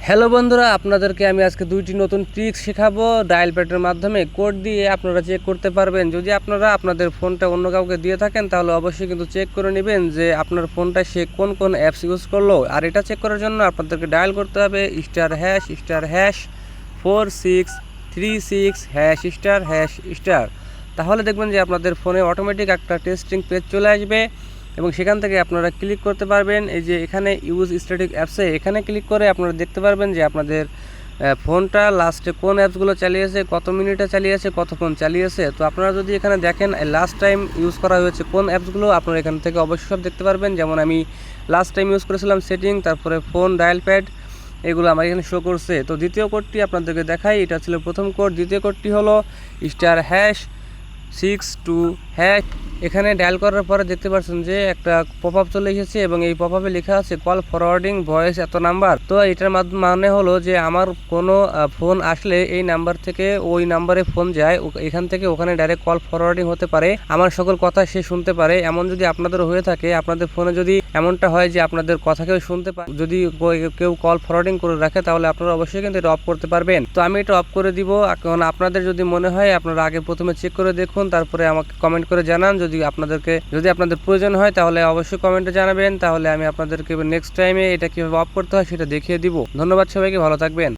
Hello বন্ধুরা, আপনাদেরকে আমি আজকে দুইটি নতুন ট্রিক্স শেখাবো। ডায়াল প্যাডের মাধ্যমে কোড দিয়ে আপনারা চেক করতে পারবেন। যদি আপনারা আপনাদের ফোনটা অন্য কাউকে দিয়ে থাকেন তাহলে অবশ্যই কিন্তু চেক করে নেবেন যে আপনার ফোনটা সে কোন কোন অ্যাপস ইউজ করলো। আর এটা চেক করার জন্য আপনাদেরকে ডায়াল করতে হবে *#4636#*#* তাহলে দেখবেন যে আপনাদের ফোনে অটোমেটিক একটা টেস্টিং পেজ চলে আসবে এবং সেখান থেকে আপনারা ক্লিক করতে পারবেন। এই যে এখানে ইউজ স্ট্যাটিক অ্যাপসে এখানে ক্লিক করে আপনারা দেখতে পারবেন যে আপনাদের ফোনটা লাস্টে কোন অ্যাপসগুলো চালিয়েছে, কত মিনিটে চালিয়েছে, কতক্ষণ চালিয়েছে। তো আপনারা যদি এখানে দেখেন লাস্ট টাইম ইউজ করা হয়েছে কোন অ্যাপসগুলো, আপনারা এখান থেকে অবশ্যই সব দেখতে পারবেন। যেমন আমি লাস্ট টাইম ইউজ করেছিলাম সেটিং, তারপরে ফোন, ডায়াল প্যাড, এগুলো আমার এখানে শো করছে। তো দ্বিতীয় কোডটি আপনাদেরকে দেখাই। এটা ছিল প্রথম কোড। দ্বিতীয় কোডটি হলো *#62#। এখানে ডায়াল করার পরে দেখতে পাচ্ছেন যে একটা পপ আপ চলে এসেছে এবং এই পপ আপে লেখা আছে কল ফরওয়ার্ডিং ভয়েস এত নাম্বার। তো এটার মানে হলো যে আমার কোনো ফোন আসলে এই নাম্বার থেকে ওই নাম্বারে ফোন যায়, এখান থেকে ওখানে ডাইরেক্ট কল ফরওয়ার্ডিং হতে পারে, আমার সকল কথা সে শুনতে পারে। এমন যদি আপনাদের হয়ে থাকে, আপনাদের ফোনে যদি এমনটা হয় যে আপনাদের কথা কেউ শুনতে পারে, যদি কেউ কল ফরওয়ার্ডিং করে রাখে, তাহলে আপনারা অবশ্যই কিন্তু এটা অফ করতে পারবেন। তো আমি এটা অফ করে দিব। এখন আপনাদের যদি মনে হয় আপনারা আগে প্রথমে চেক করে দেখুন, তারপরে আমাকে কমেন্ট করে জানান। যদি আপনাদের প্রয়োজন হয় তাহলে অবশ্যই কমেন্টে জানাবেন, তাহলে আমি আপনাদেরকে নেক্সট টাইমে এটা কিভাবে অফ করতে হয় সেটা দেখিয়ে দিব। ধন্যবাদ সবাইকে, ভালো থাকবেন।